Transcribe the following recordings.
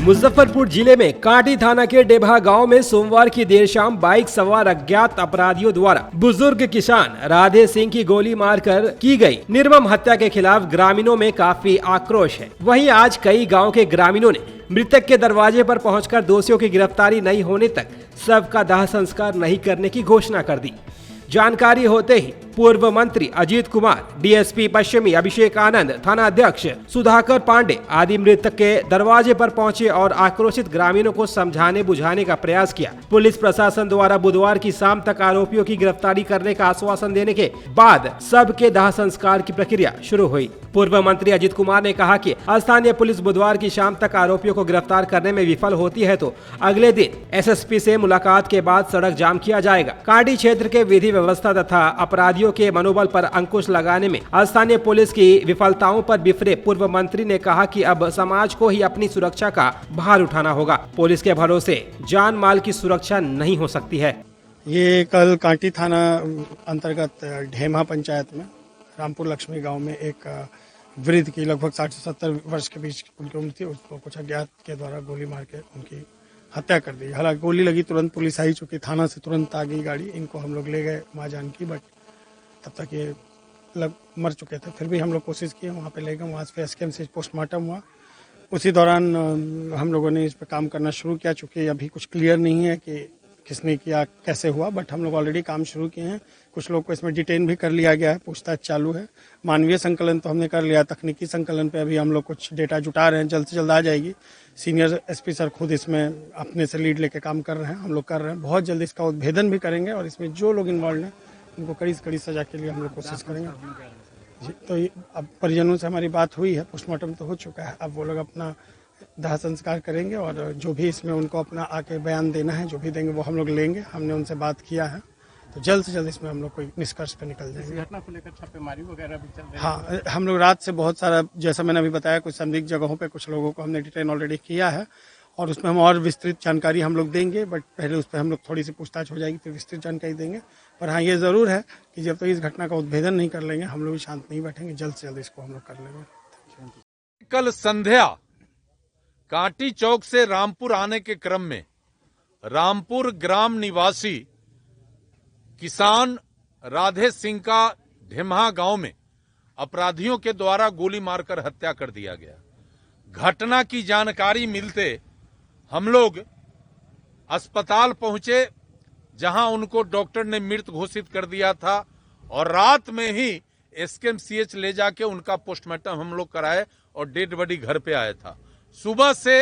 मुजफ्फरपुर जिले में कांटी थाना के डेभा गांव में सोमवार की देर शाम बाइक सवार अज्ञात अपराधियों द्वारा बुजुर्ग किसान राधे सिंह की गोली मारकर की गई निर्मम हत्या के खिलाफ ग्रामीणों में काफी आक्रोश है। वहीं आज कई गांव के ग्रामीणों ने मृतक के दरवाजे पर पहुंचकर दोषियों की गिरफ्तारी नहीं होने तक शव का दाह संस्कार नहीं करने की घोषणा कर दी। जानकारी होते ही पूर्व मंत्री अजीत कुमार, डीएसपी पश्चिमी अभिषेक आनंद, थाना अध्यक्ष सुधाकर पांडे आदि मृतक के दरवाजे पर पहुंचे और आक्रोशित ग्रामीणों को समझाने बुझाने का प्रयास किया। पुलिस प्रशासन द्वारा बुधवार की शाम तक आरोपियों की गिरफ्तारी करने का आश्वासन देने के बाद शव के दाह संस्कार की प्रक्रिया शुरू हुई। पूर्व मंत्री अजीत कुमार ने कहा कि स्थानीय पुलिस बुधवार की शाम तक आरोपियों को गिरफ्तार करने में विफल होती है तो अगले दिन एसएसपी से मुलाकात के बाद सड़क जाम किया जाएगा। कांटी क्षेत्र के विधि व्यवस्था तथा अपराधियों के मनोबल पर अंकुश लगाने में स्थानीय पुलिस की विफलताओं पर बिफरे पूर्व मंत्री ने कहा कि अब समाज को ही अपनी सुरक्षा का भार उठाना होगा। पुलिस के भरोसे जान माल की सुरक्षा नहीं हो सकती है। ये कल कांटी थाना अंतर्गत ढेमा पंचायत में रामपुर लक्ष्मी गांव में एक वृद्ध की लगभग 60 से 70 वर्ष के बीच उनकी उम्र थी, उसको कुछ अज्ञात के द्वारा गोली मार के उनकी हत्या कर दी। हालांकि गोली लगी तुरंत पुलिस आई, चुकी थाना से तुरंत आ गई गाड़ी, इनको हम लोग ले गए माँ जानकी, बट तब तक ये मर चुके थे। फिर भी हम लोग कोशिश किए, वहाँ पे ले गए, वहाँ से एसकेएम से पोस्टमार्टम हुआ। उसी दौरान हम लोगों ने इस पर काम करना शुरू किया। चूँकि अभी कुछ क्लियर नहीं है कि किसने किया, कैसे हुआ, बट हम लोग ऑलरेडी काम शुरू किए हैं। कुछ लोग को इसमें डिटेन भी कर लिया गया है, पूछताछ चालू है। मानवीय संकलन तो हमने कर लिया, तकनीकी संकलन पे अभी हम लोग कुछ डेटा जुटा रहे हैं, जल्द से जल्द आ जाएगी। सीनियर एसपी सर खुद इसमें अपने से लीड लेके काम कर रहे हैं, हम लोग कर रहे हैं। बहुत जल्द इसका उद्भेदन भी करेंगे और इसमें जो लोग इन्वॉल्व हैं उनको कड़ी से कड़ी सजा के लिए हम लोग कोशिश करेंगे। जी, तो अब परिजनों से हमारी बात हुई है, पोस्टमार्टम तो हो चुका है, अब वो लोग अपना दाह संस्कार करेंगे और जो भी इसमें उनको अपना आके बयान देना है, जो भी देंगे वो हम लोग लेंगे। हमने उनसे बात किया है, तो जल्द से जल्द इसमें हम लोग कोई निष्कर्ष पे निकल जाएंगे। घटना को लेकर छापेमारी वगैरह भी चल रही है। हाँ, हम लोग रात से बहुत सारा, जैसा मैंने अभी बताया, कुछ संदिग्ध जगहों पे कुछ लोगों को हमने डिटेन ऑलरेडी किया है और उसमें हम और विस्तृत जानकारी हम लोग देंगे, बट पहले उस पर हम लोग थोड़ी सी पूछताछ हो जाएगी, फिर विस्तृत जानकारी देंगे। पर हाँ, ये ज़रूर है कि जब तक इस घटना का उद्भेदन नहीं कर लेंगे हम लोग भी शांत नहीं बैठेंगे। जल्द से जल्द इसको हम लोग कर लेंगे। कल संध्या कांटी चौक से रामपुर आने के क्रम में रामपुर ग्राम निवासी किसान राधे सिंह का ढेमा गांव में अपराधियों के द्वारा गोली मारकर हत्या कर दिया गया। घटना की जानकारी मिलते हम लोग अस्पताल पहुंचे, जहां उनको डॉक्टर ने मृत घोषित कर दिया था और रात में ही एसकेएमसीएच ले जाके उनका पोस्टमार्टम हम लोग कराए और डेड बॉडी घर पे आया था। सुबह से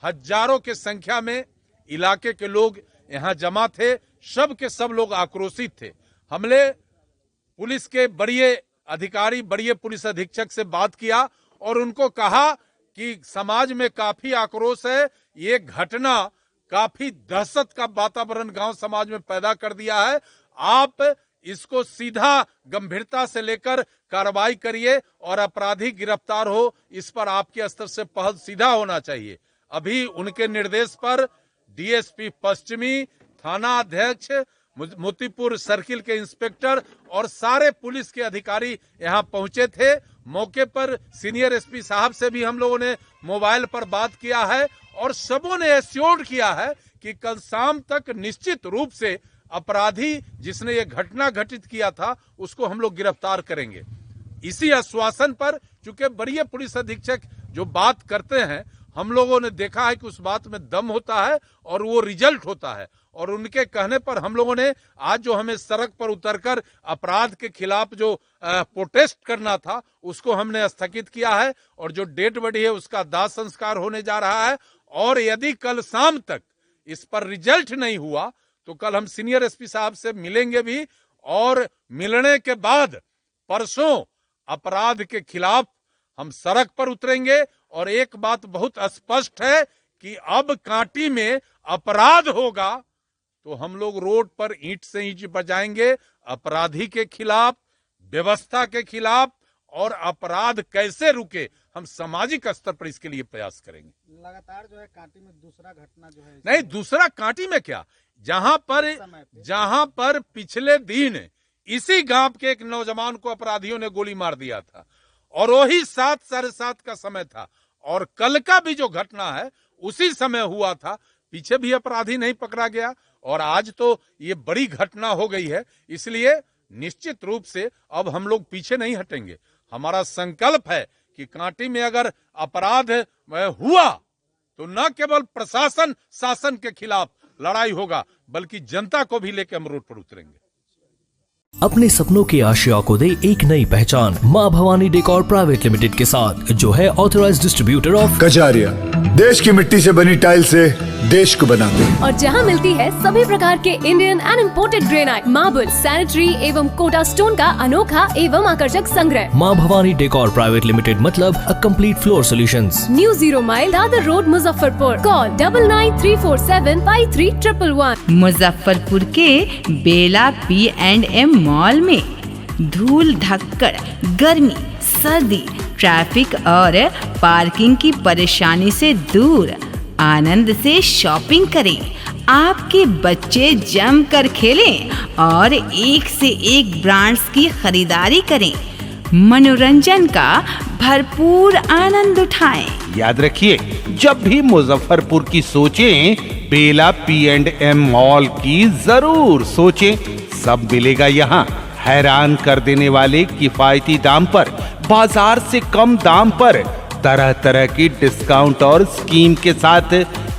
हजारों के संख्या में इलाके के लोग यहां जमा थे, सब के सब लोग आक्रोशित थे। हमने पुलिस के बड़े अधिकारी, बड़े पुलिस अधीक्षक से बात किया और उनको कहा कि समाज में काफी आक्रोश है, ये घटना काफी दहशत का वातावरण गांव समाज में पैदा कर दिया है। आप इसको सीधा गंभीरता से लेकर कार्रवाई करिए और अपराधी गिरफ्तार हो, इस पर आपके स्तर से पहल सीधा होना चाहिए। अभी उनके निर्देश पर डीएसपी पश्चिमी, थाना अध्यक्ष, मोतीपुर सर्किल के इंस्पेक्टर और सारे पुलिस के अधिकारी यहां पहुंचे थे। मौके पर सीनियर एसपी साहब से भी हम लोगों ने मोबाइल पर बात किया है और सबों ने एश्योर्ड किया है कि कल शाम तक निश्चित रूप से अपराधी जिसने ये घटना घटित किया था उसको हम लोग गिरफ्तार करेंगे। इसी आश्वासन पर, चूंकि बड़े पुलिस अधीक्षक जो बात करते हैं, हम लोगों ने देखा है कि उस बात में दम होता है और वो रिजल्ट होता है। और उनके कहने पर हम लोगों ने आज जो हमें सड़क पर उतरकर अपराध के खिलाफ जो प्रोटेस्ट करना था उसको हमने स्थगित किया है और जो डेड बॉडी है उसका दाह संस्कार होने जा रहा है। और यदि कल शाम तक इस पर रिजल्ट नहीं हुआ तो कल हम सीनियर एसपी साहब से मिलेंगे भी और मिलने के बाद परसों अपराध के खिलाफ हम सड़क पर उतरेंगे। और एक बात बहुत स्पष्ट है कि अब कांटी में अपराध होगा तो हम लोग रोड पर ईंट से ईंट बजाएंगे, अपराधी के खिलाफ, व्यवस्था के खिलाफ। और अपराध कैसे रुके, हम सामाजिक स्तर पर इसके लिए प्रयास करेंगे। लगातार जो है कांटी में दूसरा घटना जो है, नहीं दूसरा कांटी में क्या, जहां पर पिछले दिन इसी गांव के एक नौजवान को अपराधियों ने गोली मार दिया था और वही 7, 7:30 का समय था। और कल का भी जो घटना है उसी समय हुआ था, पीछे भी अपराधी नहीं पकड़ा गया और आज तो ये बड़ी घटना हो गई है। इसलिए निश्चित रूप से अब हम लोग पीछे नहीं हटेंगे। हमारा संकल्प है कि कांटी में अगर अपराध हुआ तो न केवल प्रशासन शासन के खिलाफ लड़ाई होगा, बल्कि जनता को भी लेकर हम रोड पर उतरेंगे। अपने सपनों की आशिया को दे एक नई पहचान मां भवानी डेकोर प्राइवेट लिमिटेड के साथ, जो है ऑथराइज्ड डिस्ट्रीब्यूटर ऑफ कजारिया। देश की मिट्टी से बनी टाइल से देश को बनाते हैं। और जहां मिलती है सभी प्रकार के Indian and imported granite, marble, sanitary एवं कोटा स्टोन का अनोखा एवं आकर्षक संग्रह। मां भवानी डेकोर प्राइवेट लिमिटेड मतलब a complete floor solutions. New 0 mile Dadar road, Muzaffarpur. Call 9934753111। Muzaffarpur के बेला P&M मॉल में धूल धक्कड़, गर्मी, सर्दी, ट्रैफिक और पार्किंग की परेशानी से दूर आनंद से शॉपिंग करें। आपके बच्चे जमकर खेलें और एक से एक ब्रांड्स की खरीदारी करें। मनोरंजन का भरपूर आनंद उठाएं। याद रखिए, जब भी मुजफ्फरपुर की सोचें, बेला P&M मॉल की जरूर सोचें। सब मिलेगा यहाँ हैरान कर देने वाले किफायती दाम पर, बाजार से कम दाम पर, तरह तरह की डिस्काउंट और स्कीम के साथ।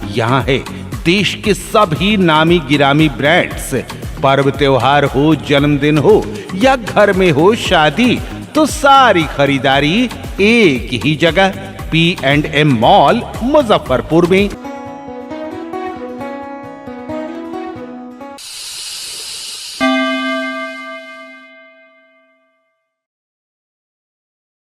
यहाँ है देश के सभी नामी गिरामी ब्रांड्स। पर्व त्योहार हो, जन्मदिन हो या घर में हो शादी, तो सारी खरीदारी एक ही जगह P&M मॉल मुजफ्फरपुर में।